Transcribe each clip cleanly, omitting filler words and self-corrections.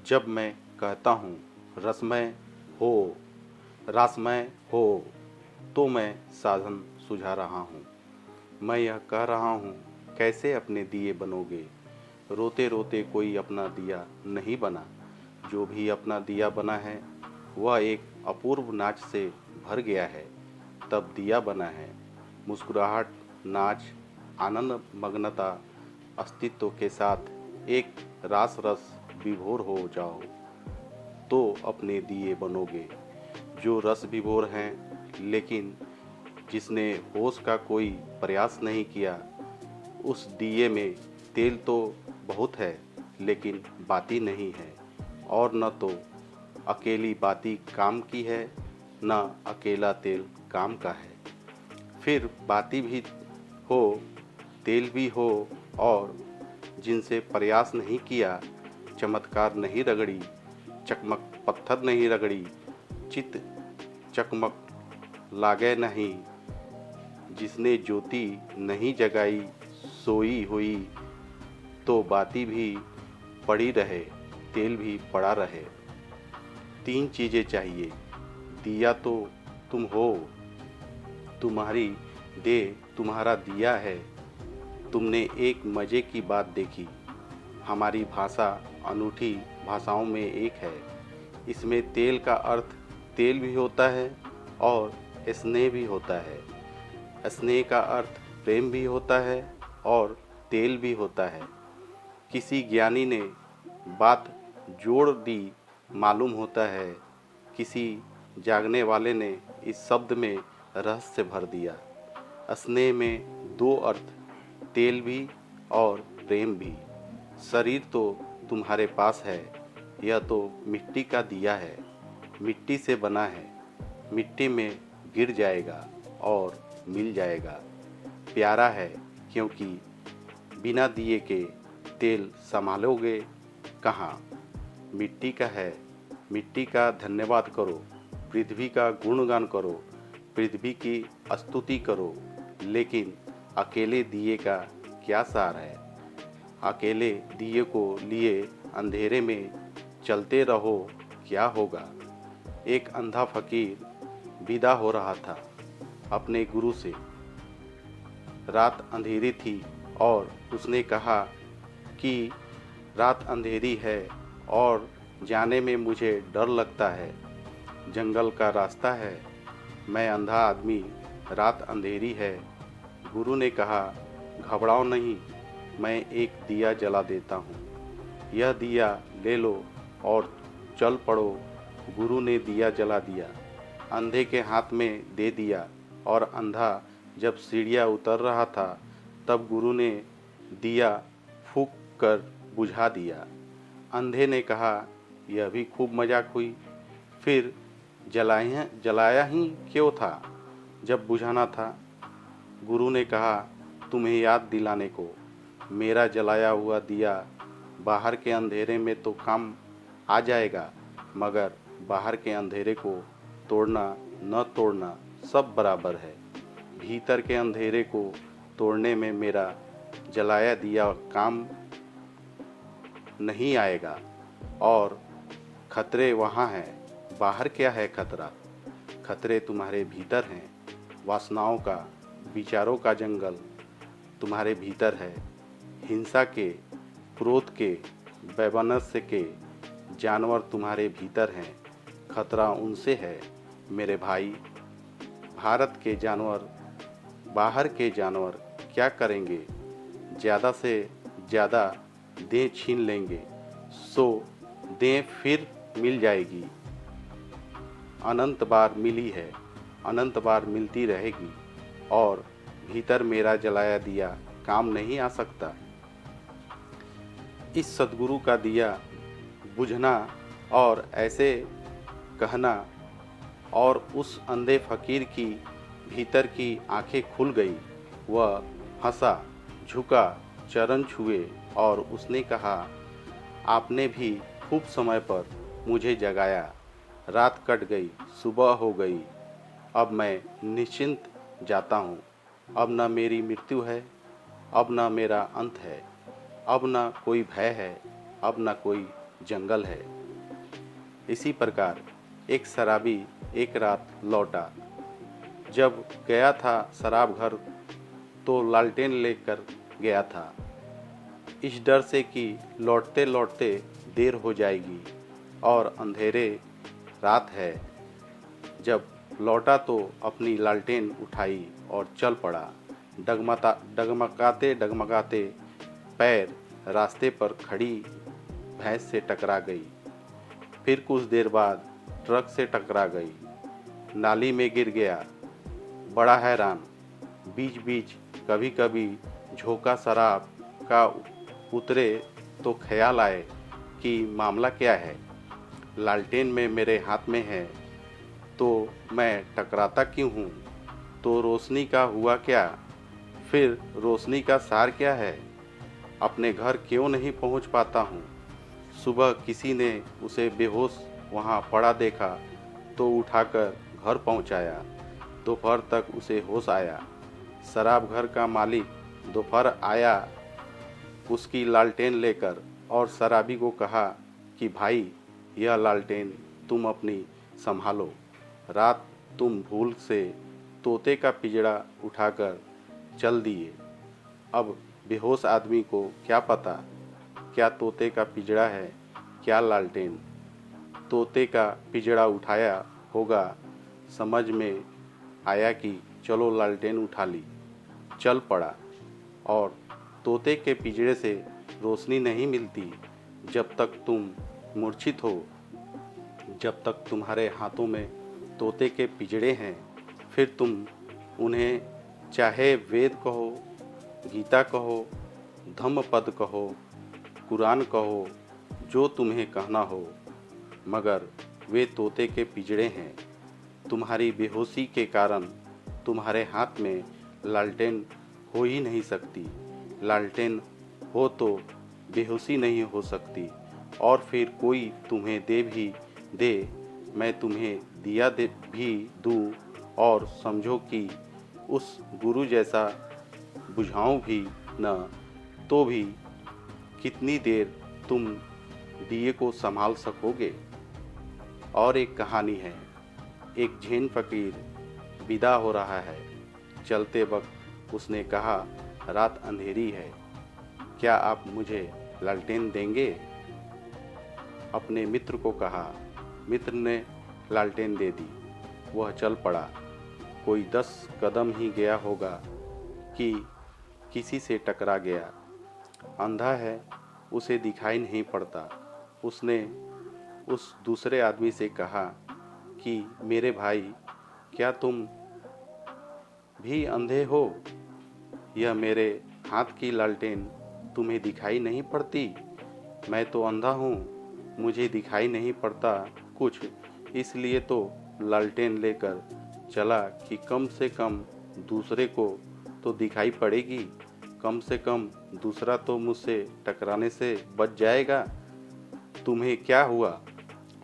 जब मैं कहता हूँ रसमय हो, रासमय हो, तो मैं साधन सुझा रहा हूँ। मैं यह कह रहा हूँ कैसे अपने दिए बनोगे। रोते रोते कोई अपना दिया नहीं बना। जो भी अपना दिया बना है वह एक अपूर्व नाच से भर गया है, तब दिया बना है। मुस्कुराहट, नाच, आनंद, मग्नता, अस्तित्व के साथ एक रास रस विभोर हो जाओ तो अपने दिए बनोगे। जो रस विभोर हैं, लेकिन जिसने होश का कोई प्रयास नहीं किया, उस दिए में तेल तो बहुत है लेकिन बाती नहीं है। और न तो अकेली बाती काम की है, न अकेला तेल काम का है। फिर बाती भी हो, तेल भी हो, और जिनसे प्रयास नहीं किया, चमत्कार नहीं रगड़ी, चकमक पत्थर नहीं रगड़ी, चित चकमक लागे नहीं, जिसने ज्योति नहीं जगाई सोई हुई, तो बाती भी पड़ी रहे, तेल भी पड़ा रहे। 3 चीज़ें चाहिए। दिया तो तुम हो, तुम्हारी देह तुम्हारा दिया है। तुमने एक मज़े की बात देखी, हमारी भाषा अनूठी भाषाओं में एक है। इसमें तेल का अर्थ तेल भी होता है और स्नेह भी होता है। स्नेह का अर्थ प्रेम भी होता है और तेल भी होता है। किसी ज्ञानी ने बात जोड़ दी मालूम होता है, किसी जागने वाले ने इस शब्द में रहस्य भर दिया। स्नेह में 2 अर्थ, तेल भी और प्रेम भी। शरीर तो तुम्हारे पास है, यह तो मिट्टी का दिया है, मिट्टी से बना है, मिट्टी में गिर जाएगा और मिल जाएगा। प्यारा है क्योंकि बिना दिए के तेल संभालोगे कहाँ। मिट्टी का है, मिट्टी का धन्यवाद करो, पृथ्वी का गुणगान करो, पृथ्वी की स्तुति करो। लेकिन अकेले दिए का क्या सार है। अकेले दिए को लिए अंधेरे में चलते रहो, क्या होगा। एक अंधा फकीर विदा हो रहा था अपने गुरु से। रात अंधेरी थी और उसने कहा कि रात अंधेरी है और जाने में मुझे डर लगता है। जंगल का रास्ता है, मैं अंधा आदमी, रात अंधेरी है। गुरु ने कहा, घबराओ नहीं, मैं एक दिया जला देता हूँ। यह दिया ले लो और चल पड़ो। गुरु ने दिया जला दिया, अंधे के हाथ में दे दिया, और अंधा जब सीढ़ियाँ उतर रहा था तब गुरु ने दिया फूंक कर बुझा दिया। अंधे ने कहा, यह भी खूब मजाक हुई, फिर जलाया ही क्यों था जब बुझाना था। गुरु ने कहा, तुम्हें याद दिलाने को, मेरा जलाया हुआ दिया बाहर के अंधेरे में तो काम आ जाएगा, मगर बाहर के अंधेरे को तोड़ना न तोड़ना सब बराबर है। भीतर के अंधेरे को तोड़ने में मेरा जलाया दिया काम नहीं आएगा। और खतरे वहाँ हैं, बाहर क्या है खतरा। खतरे तुम्हारे भीतर हैं। वासनाओं का, विचारों का जंगल तुम्हारे भीतर है। हिंसा के, क्रोध के, वैमनस्य के जानवर तुम्हारे भीतर हैं। खतरा उनसे है मेरे भाई। भारत के जानवर, बाहर के जानवर क्या करेंगे। ज़्यादा से ज़्यादा देह छीन लेंगे, सो देह फिर मिल जाएगी। अनंत बार मिली है, अनंत बार मिलती रहेगी, और भीतर मेरा जलाया दिया काम नहीं आ सकता। इस सद्गुरु का दिया बुझना और ऐसे कहना, और उस अंधे फकीर की भीतर की आंखें खुल गई। वह हंसा, झुका, चरण छुए और उसने कहा, आपने भी खूब समय पर मुझे जगाया। रात कट गई, सुबह हो गई, अब मैं निश्चिंत जाता हूँ। अब न मेरी मृत्यु है, अब न मेरा अंत है, अब न कोई भय है, अब न कोई जंगल है। इसी प्रकार एक शराबी एक रात लौटा। जब गया था शराब घर तो लालटेन लेकर गया था, इस डर से कि लौटते लौटते देर हो जाएगी और अंधेरे रात है। जब लौटा तो अपनी लालटेन उठाई और चल पड़ा। डगमगाते डगमगाते पैर रास्ते पर खड़ी भैंस से टकरा गई। फिर कुछ देर बाद ट्रक से टकरा गई, नाली में गिर गया। बड़ा हैरान, बीच बीच कभी कभी झोंका शराब का उतरे तो ख्याल आए कि मामला क्या है। लालटेन में मेरे हाथ में है तो मैं टकराता क्यों हूँ? तो रोशनी का हुआ क्या? फिर रोशनी का सार क्या है? अपने घर क्यों नहीं पहुँच पाता हूँ? सुबह किसी ने उसे बेहोश वहाँ पड़ा देखा तो उठाकर घर पहुँचाया। दोपहर तक उसे होश आया। शराब घर का मालिक दोपहर आया उसकी लालटेन लेकर और शराबी को कहा कि भाई, यह लालटेन तुम अपनी संभालो। रात तुम भूल से तोते का पिंजड़ा उठाकर चल दिए। अब बेहोश आदमी को क्या पता क्या तोते का पिंजड़ा है, क्या लालटेन। तोते का पिंजड़ा उठाया होगा, समझ में आया कि चलो लालटेन उठा ली, चल पड़ा। और तोते के पिंजड़े से रोशनी नहीं मिलती जब तक तुम मूर्छित हो, जब तक तुम्हारे हाथों में तोते के पिंजड़े हैं। फिर तुम उन्हें चाहे वेद कहो, गीता कहो, धम्मपद कहो, कुरान कहो, जो तुम्हें कहना हो, मगर वे तोते के पिंजड़े हैं। तुम्हारी बेहोशी के कारण तुम्हारे हाथ में लालटेन हो ही नहीं सकती। लालटेन हो तो बेहोशी नहीं हो सकती। और फिर कोई तुम्हें दे भी दे, मैं तुम्हें दिया दे भी दूँ और समझो कि उस गुरु जैसा बुझाऊँ भी न, तो भी कितनी देर तुम दिए को संभाल सकोगे। और एक कहानी है। एक जैन फकीर विदा हो रहा है। चलते वक्त उसने कहा, रात अंधेरी है, क्या आप मुझे लालटेन देंगे? अपने मित्र को कहा। मित्र ने लालटेन दे दी। वह चल पड़ा। कोई 10 कदम ही गया होगा कि किसी से टकरा गया। अंधा है, उसे दिखाई नहीं पड़ता। उसने उस दूसरे आदमी से कहा कि मेरे भाई, क्या तुम भी अंधे हो? यह मेरे हाथ की लालटेन तुम्हें दिखाई नहीं पड़ती? मैं तो अंधा हूँ, मुझे दिखाई नहीं पड़ता कुछ, इसलिए तो लालटेन लेकर चला कि कम से कम दूसरे को तो दिखाई पड़ेगी। कम से कम दूसरा तो मुझसे टकराने से बच जाएगा। तुम्हें क्या हुआ?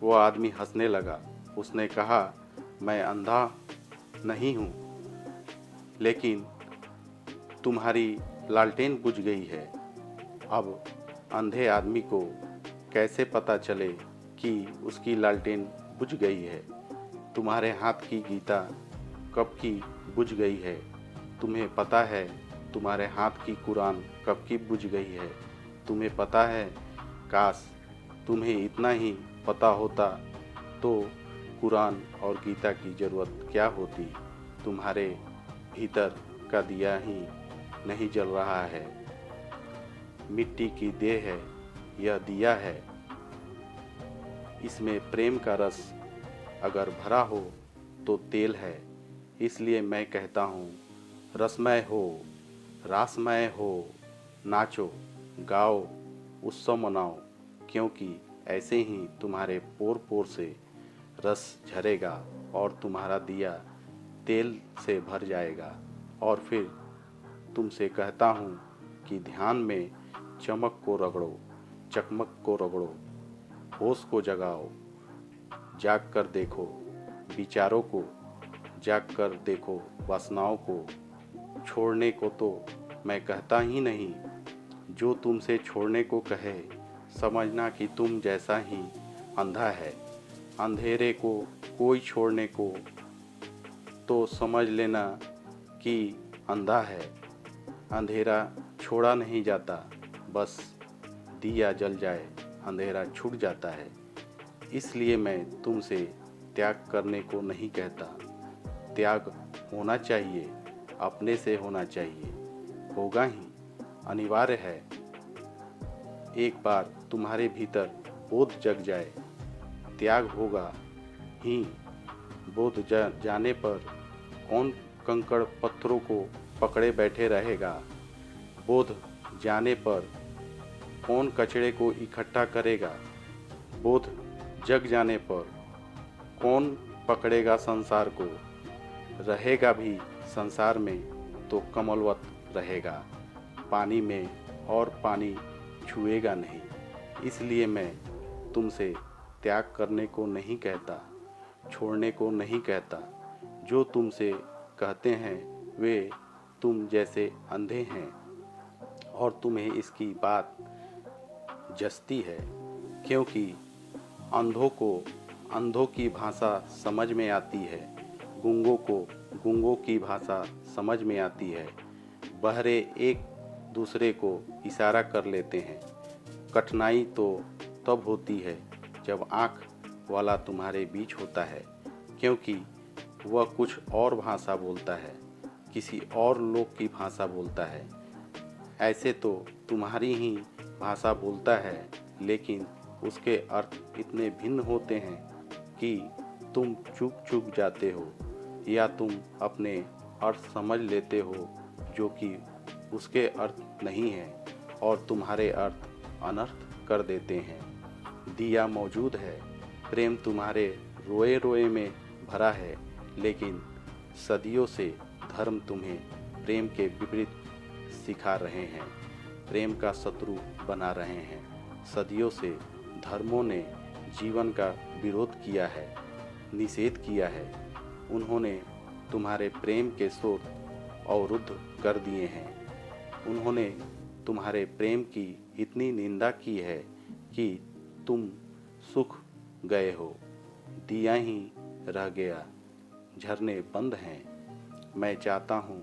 वह आदमी हंसने लगा। उसने कहा, मैं अंधा नहीं हूँ, लेकिन तुम्हारी लालटेन बुझ गई है। अब अंधे आदमी को कैसे पता चले कि उसकी लालटेन बुझ गई है? तुम्हारे हाथ की गीता कब की बुझ गई है? तुम्हें पता है तुम्हारे हाथ की कुरान कब की बुझ गई है? तुम्हें पता है? काश तुम्हें इतना ही पता होता तो कुरान और गीता की ज़रूरत क्या होती। तुम्हारे भीतर का दिया ही नहीं जल रहा है। मिट्टी की देह है, यह दिया है। इसमें प्रेम का रस अगर भरा हो तो तेल है। इसलिए मैं कहता हूँ, रसमय हो, रासमय हो, नाचो, गाओ, उत्सव मनाओ, क्योंकि ऐसे ही तुम्हारे पोर पोर से रस झरेगा और तुम्हारा दिया तेल से भर जाएगा। और फिर तुमसे कहता हूँ कि ध्यान में चमक को रगड़ो, चकमक को रगड़ो, होश को जगाओ, जाग कर देखो विचारों को, जाग कर देखो वासनाओं को। छोड़ने को तो मैं कहता ही नहीं, जो तुमसे छोड़ने को कहे समझना कि तुम जैसा ही अंधा है। अंधेरे को कोई छोड़ने को तो समझ लेना कि अंधा है। अंधेरा छोड़ा नहीं जाता, बस दिया जल जाए अंधेरा छूट जाता है। इसलिए मैं तुमसे त्याग करने को नहीं कहता। त्याग होना चाहिए, अपने से होना चाहिए, होगा ही, अनिवार्य है। एक बार तुम्हारे भीतर बोध जग जाए, त्याग होगा ही। बोध जाने पर कौन कंकड़ पत्थरों को पकड़े बैठे रहेगा। बोध जाने पर कौन कचरे को इकट्ठा करेगा। बोध जग जाने पर कौन पकड़ेगा संसार को। रहेगा भी संसार में तो कमलवत रहेगा, पानी में, और पानी छुएगा नहीं। इसलिए मैं तुमसे त्याग करने को नहीं कहता, छोड़ने को नहीं कहता। जो तुमसे कहते हैं वे तुम जैसे अंधे हैं, और तुम्हें इसकी बात जचती है, क्योंकि अंधों को अंधों की भाषा समझ में आती है, गूंगों को गूंगों की भाषा समझ में आती है। बहरे एक दूसरे को इशारा कर लेते हैं। कठिनाई तो तब होती है जब आँख वाला तुम्हारे बीच होता है, क्योंकि वह कुछ और भाषा बोलता है, किसी और लोक की भाषा बोलता है। ऐसे तो तुम्हारी ही भाषा बोलता है, लेकिन उसके अर्थ इतने भिन्न होते हैं कि तुम चूक जाते हो, या तुम अपने अर्थ समझ लेते हो जो कि उसके अर्थ नहीं है, और तुम्हारे अर्थ अनर्थ कर देते हैं। दिया मौजूद है, प्रेम तुम्हारे रोए रोए में भरा है, लेकिन सदियों से धर्म तुम्हें प्रेम के विपरीत सिखा रहे हैं, प्रेम का शत्रु बना रहे हैं। सदियों से धर्मों ने जीवन का विरोध किया है, निषेध किया है। उन्होंने तुम्हारे प्रेम के स्रोत अवरुद्ध कर दिए हैं। उन्होंने तुम्हारे प्रेम की इतनी निंदा की है कि तुम सूख गए हो, दिया ही रह गया, झरने बंद हैं। मैं चाहता हूँ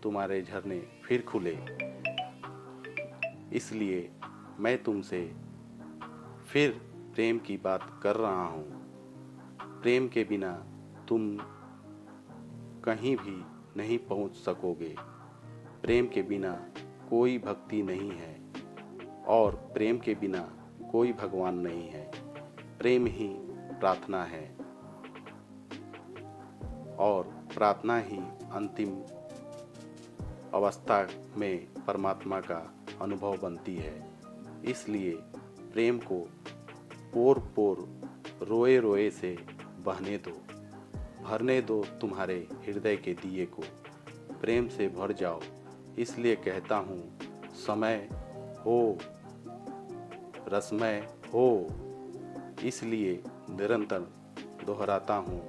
तुम्हारे झरने फिर खुले, इसलिए मैं तुमसे फिर प्रेम की बात कर रहा हूँ। प्रेम के बिना तुम कहीं भी नहीं पहुँच सकोगे। प्रेम के बिना कोई भक्ति नहीं है, और प्रेम के बिना कोई भगवान नहीं है। प्रेम ही प्रार्थना है, और प्रार्थना ही अंतिम अवस्था में परमात्मा का अनुभव बनती है। इसलिए प्रेम को पोर पोर रोए रोए से बहने दो, भरने दो तुम्हारे हृदय के दिए को, प्रेम से भर जाओ। इसलिए कहता हूँ, समय हो, रसमय हो। इसलिए निरंतर दोहराता हूँ,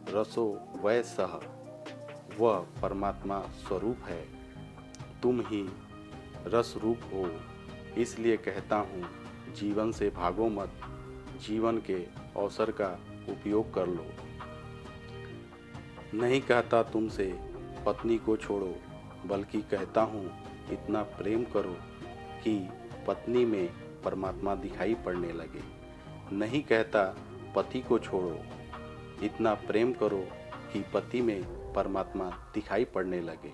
रसो वै सह, वह परमात्मा स्वरूप है, तुम ही रस रूप हो। इसलिए कहता हूँ, जीवन से भागो मत, जीवन के अवसर का उपयोग कर लो। नहीं कहता तुमसे पत्नी को छोड़ो, बल्कि कहता हूँ इतना प्रेम करो कि पत्नी में परमात्मा दिखाई पड़ने लगे। नहीं कहता पति को छोड़ो, इतना प्रेम करो कि पति में परमात्मा दिखाई पड़ने लगे।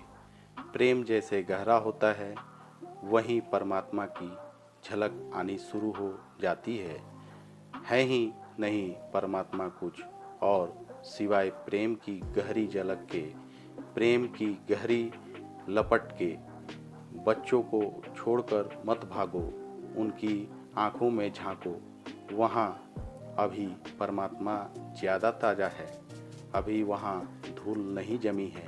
प्रेम जैसे गहरा होता है, वहीं परमात्मा की झलक आनी शुरू हो जाती है ही नहीं परमात्मा कुछ और सिवाय प्रेम की गहरी झलक के, प्रेम की गहरी लपट के। बच्चों को छोड़कर मत भागो, उनकी आँखों में झांको, वहाँ अभी परमात्मा ज़्यादा ताज़ा है, अभी वहाँ धूल नहीं जमी है,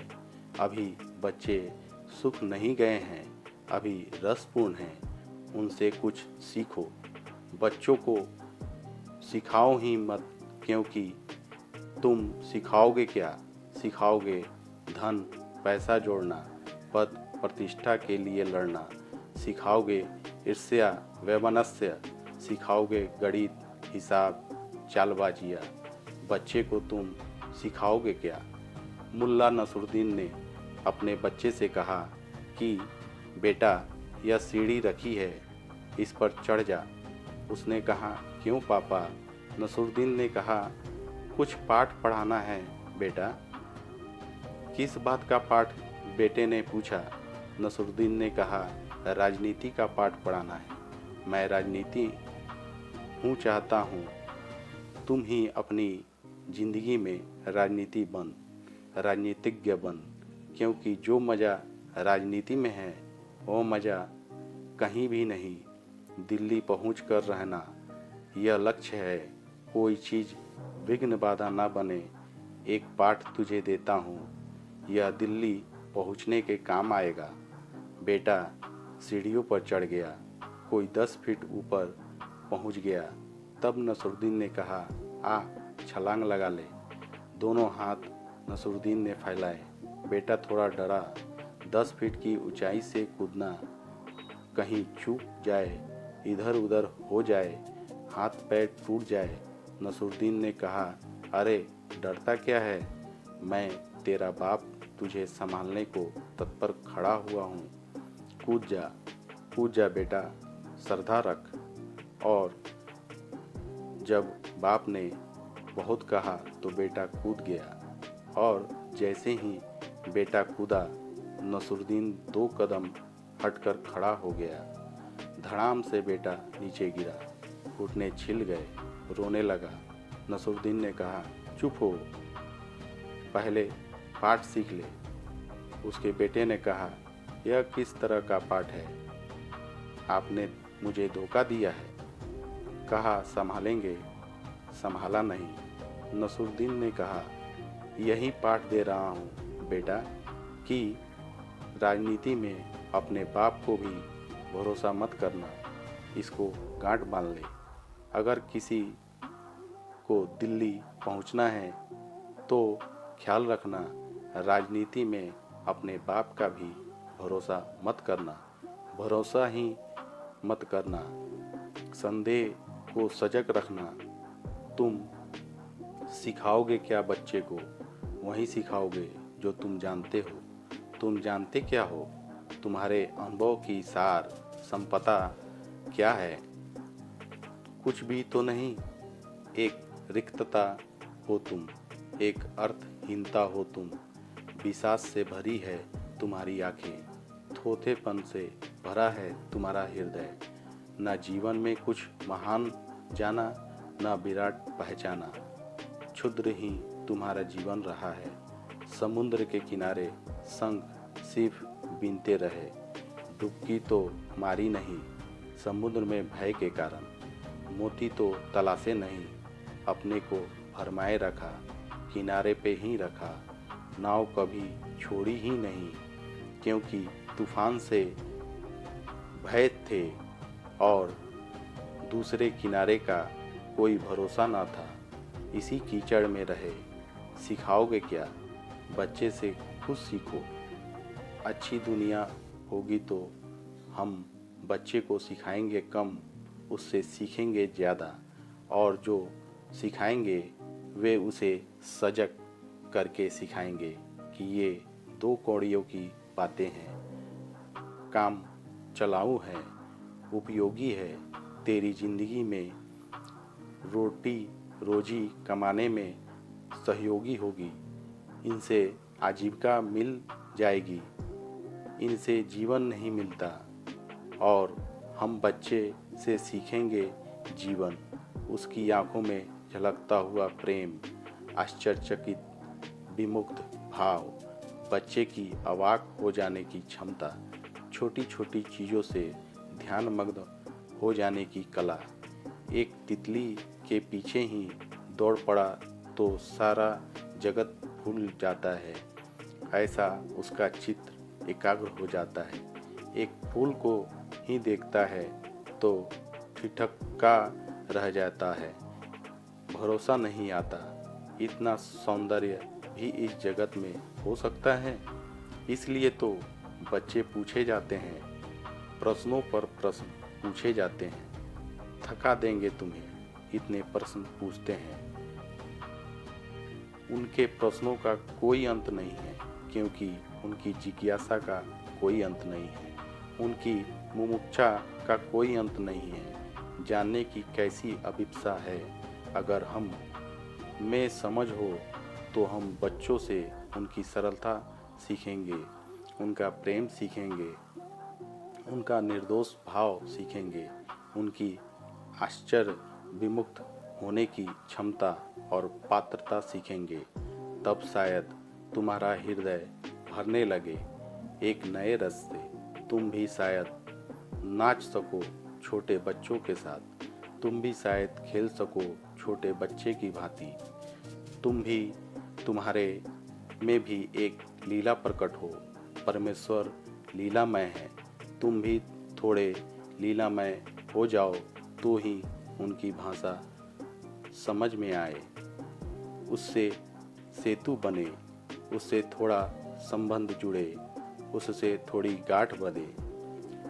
अभी बच्चे सूख नहीं गए हैं, अभी रसपूर्ण हैं। उनसे कुछ सीखो। बच्चों को सिखाओ ही मत, क्योंकि तुम सिखाओगे क्या? सिखाओगे धन पैसा जोड़ना, पद प्रतिष्ठा के लिए लड़ना, सिखाओगे ईर्ष्या वैमनस्य, सिखाओगे गणित, हिसाब, चालबाजिया, बच्चे को तुम सिखाओगे क्या? मुल्ला नसरुद्दीन ने अपने बच्चे से कहा कि बेटा, यह सीढ़ी रखी है, इस पर चढ़ जा। उसने कहा, क्यों पापा? नसरुद्दीन ने कहा, कुछ पाठ पढ़ाना है बेटा। किस बात का पाठ? बेटे ने पूछा। नसरुद्दीन ने कहा, राजनीति का पाठ पढ़ाना है। मैं राजनीति हूँ चाहता हूँ तुम ही अपनी जिंदगी में राजनीतिज्ञ बन, क्योंकि जो मज़ा राजनीति में है वो मज़ा कहीं भी नहीं। दिल्ली पहुँच कर रहना यह लक्ष्य है। कोई चीज़ विघ्न बाधा ना बने। एक पाठ तुझे देता हूँ, यह दिल्ली पहुँचने के काम आएगा। बेटा सीढ़ियों पर चढ़ गया, कोई 10 फीट ऊपर पहुँच गया। तब नसरुद्दीन ने कहा, आ छलांग लगा ले। दोनों हाथ नसरुद्दीन ने फैलाए। बेटा थोड़ा डरा। 10 फीट की ऊंचाई से कूदना, कहीं चूक जाए, इधर उधर हो जाए, हाथ पैर टूट जाए। नसरुद्दीन ने कहा, अरे डरता क्या है? मैं तेरा बाप तुझे संभालने को तत्पर खड़ा हुआ हूँ। कूद जा बेटा, श्रद्धा रख। और जब बाप ने बहुत कहा तो बेटा कूद गया। और जैसे ही बेटा कूदा, नसरुद्दीन 2 कदम हटकर खड़ा हो गया। धड़ाम से बेटा नीचे गिरा, घुटने छिल गए, रोने लगा। नसरुद्दीन ने कहा, चुप हो, पहले पाठ सीख ले। उसके बेटे ने कहा, यह किस तरह का पाठ है? आपने मुझे धोखा दिया है। कहा संभालेंगे, संभाला नहीं। नसरुद्दीन ने कहा, यही पाठ दे रहा हूँ बेटा कि राजनीति में अपने बाप को भी भरोसा मत करना, इसको गांठ बांध ले। अगर किसी को दिल्ली पहुँचना है तो ख्याल रखना, राजनीति में अपने बाप का भी भरोसा मत करना। संदेह को सजग रखना। तुम सिखाओगे क्या बच्चे को? वही सिखाओगे जो तुम जानते हो। तुम जानते क्या हो? तुम्हारे अनुभव की सार संपदा क्या है? कुछ भी तो नहीं। एक रिक्तता हो तुम, एक अर्थहीनता हो तुम। विषाद से भरी है तुम्हारी आंखें, थोथेपन से भरा है तुम्हारा हृदय। न जीवन में कुछ महान जाना, न विराट पहचाना। क्षुद्र ही तुम्हारा जीवन रहा है। समुद्र के किनारे शंख सिर्फ बीनते रहे। डुबकी तो मारी नहीं समुद्र में भय के कारण। मोती तो तलाशे नहीं, अपने को भरमाए रखा, किनारे पे ही रखा। नाव कभी छोड़ी ही नहीं, क्योंकि तूफान से भय थे और दूसरे किनारे का कोई भरोसा ना था। इसी कीचड़ में रहे। सिखाओगे क्या? बच्चे से खुद सीखो। अच्छी दुनिया होगी तो हम बच्चे को सिखाएंगे कम, उससे सीखेंगे ज़्यादा। और जो सिखाएंगे वे उसे सजग करके सिखाएंगे कि ये 2 कौड़ियों की बातें हैं। काम चलाऊ है, उपयोगी है, तेरी ज़िंदगी में रोटी रोजी कमाने में सहयोगी होगी। इनसे आजीविका मिल जाएगी, इनसे जीवन नहीं मिलता। और हम बच्चे से सीखेंगे जीवन, उसकी आंखों में झलकता हुआ प्रेम, आश्चर्यचकित विमुक्त भाव, बच्चे की अवाक हो जाने की क्षमता, छोटी छोटी चीज़ों से ध्यानमग्न हो जाने की कला। एक तितली के पीछे ही दौड़ पड़ा तो सारा जगत भूल जाता है, ऐसा उसका चित्त एकाग्र हो जाता है। एक फूल को ही देखता है तो ठिठका रह जाता है, भरोसा नहीं आता। इतना सौंदर्य भी इस जगत में हो सकता है। इसलिए तो बच्चे पूछे जाते हैं, प्रश्नों पर प्रश्न पूछे जाते हैं। थका देंगे तुम्हें, इतने प्रश्न पूछते हैं। उनके प्रश्नों का कोई अंत नहीं है, क्योंकि उनकी जिज्ञासा का कोई अंत नहीं है, उनकी मुमुक्षा का कोई अंत नहीं है। जानने की कैसी अभिप्सा है। अगर हम में समझ हो तो हम बच्चों से उनकी सरलता सीखेंगे, उनका प्रेम सीखेंगे, उनका निर्दोष भाव सीखेंगे, उनकी आश्चर्य विमुक्त होने की क्षमता और पात्रता सीखेंगे। तब शायद तुम्हारा हृदय भरने लगे एक नए रस से। तुम भी शायद नाच सको छोटे बच्चों के साथ, तुम भी शायद खेल सको छोटे बच्चे की भांति। तुम्हारे में भी एक लीला प्रकट हो। परमेश्वर लीलामय है। तुम भी थोड़े लीलामय हो जाओ तो ही उनकी भाषा समझ में आए, उससे सेतु बने, उससे थोड़ा संबंध जुड़े, उससे थोड़ी गांठ बंधे।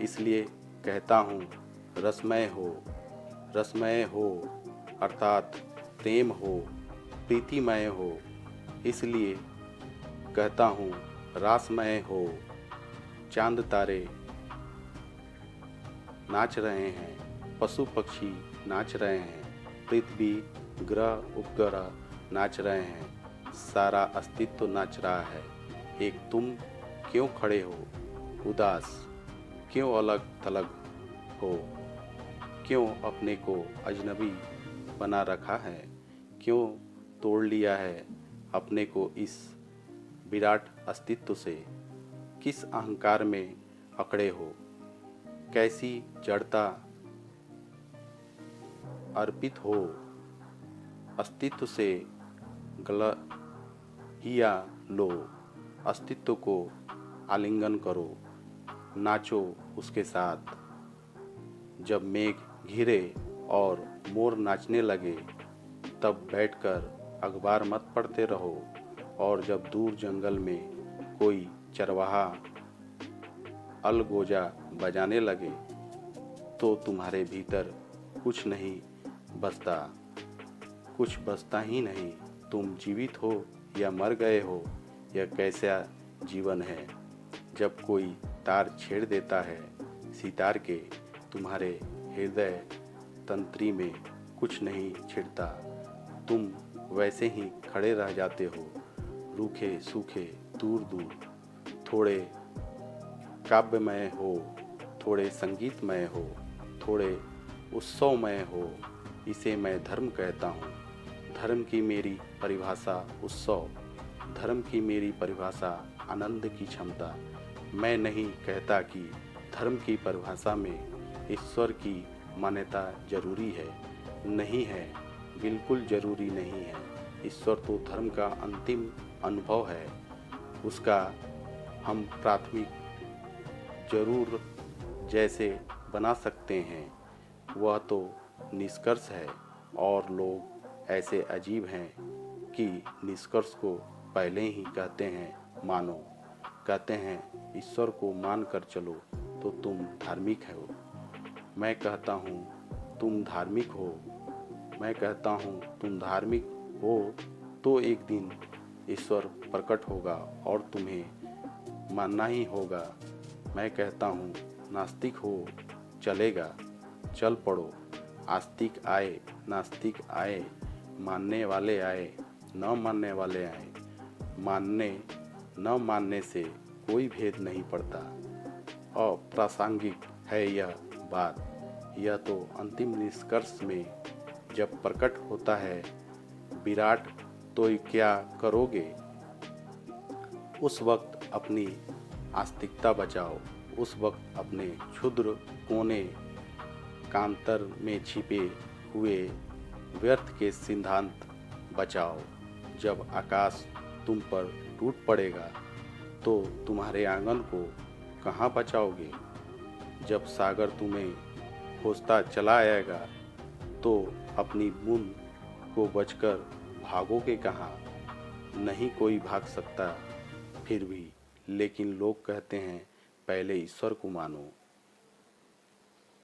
इसलिए कहता हूँ रसमय हो अर्थात प्रेम हो, प्रीतिमय हो। इसलिए कहता हूँ रासमय हो। चांद तारे नाच रहे हैं, पशु पक्षी नाच रहे हैं, पृथ्वी ग्रह उपग्रह नाच रहे हैं, सारा अस्तित्व नाच रहा है। एक तुम क्यों खड़े हो उदास, क्यों अलग थलग हो, क्यों अपने को अजनबी बना रखा है, क्यों तोड़ लिया है अपने को इस विराट अस्तित्व से, किस अहंकार में अकड़े हो, कैसी जड़ता अर्पित हो अस्तित्व से गलहिया लो, अस्तित्व को आलिंगन करो, नाचो उसके साथ। जब मेघ घिरे और मोर नाचने लगे तब बैठकर अखबार मत पढ़ते रहो, और जब दूर जंगल में कोई चरवाहा अलगोजा बजाने लगे तो तुम्हारे भीतर कुछ नहीं बसता, कुछ बसता ही नहीं। तुम जीवित हो या मर गए हो, यह कैसा जीवन है। जब कोई तार छेड़ देता है सितार के, तुम्हारे हृदय तंत्री में कुछ नहीं छिड़ता, तुम वैसे ही खड़े रह जाते हो, रूखे सूखे दूर दूर। थोड़े काव्यमय हो, थोड़े संगीतमय हो, थोड़े उत्सवमय हो। इसे मैं धर्म कहता हूँ। धर्म की मेरी परिभाषा उत्सव, धर्म की मेरी परिभाषा आनंद की क्षमता। मैं नहीं कहता कि धर्म की परिभाषा में ईश्वर की मान्यता जरूरी है, नहीं है, बिल्कुल जरूरी नहीं है। ईश्वर तो धर्म का अंतिम अनुभव है, उसका हम प्राथमिक जरूर जैसे बना सकते हैं, वह तो निष्कर्ष है। और लोग ऐसे अजीब हैं कि निष्कर्ष को पहले ही कहते हैं मानो, कहते हैं ईश्वर को मान कर चलो तो तुम धार्मिक हो। मैं कहता हूँ तुम धार्मिक हो, मैं कहता हूँ तुम धार्मिक हो तो एक दिन ईश्वर प्रकट होगा और तुम्हें मानना ही होगा। मैं कहता हूँ नास्तिक हो, चलेगा, चल पड़ो। आस्तिक आए, नास्तिक आए, मानने वाले आए, न मानने वाले आए, मानने न मानने से कोई भेद नहीं पड़ता। अप्रासंगिक है यह बात। यह तो अंतिम निष्कर्ष में जब प्रकट होता है विराट, तो क्या करोगे? उस वक्त अपनी आस्तिकता बचाओ, उस वक्त अपने क्षुद्र कोने कांतर में छिपे हुए व्यर्थ के सिद्धांत बचाओ। जब आकाश तुम पर टूट पड़ेगा तो तुम्हारे आंगन को कहाँ बचाओगे? जब सागर तुम्हें खोजता चला आएगा तो अपनी बूंद को बचकर भागोगे कहाँ? नहीं कोई भाग सकता फिर भी, लेकिन लोग कहते हैं पहले ईश्वर को मानो।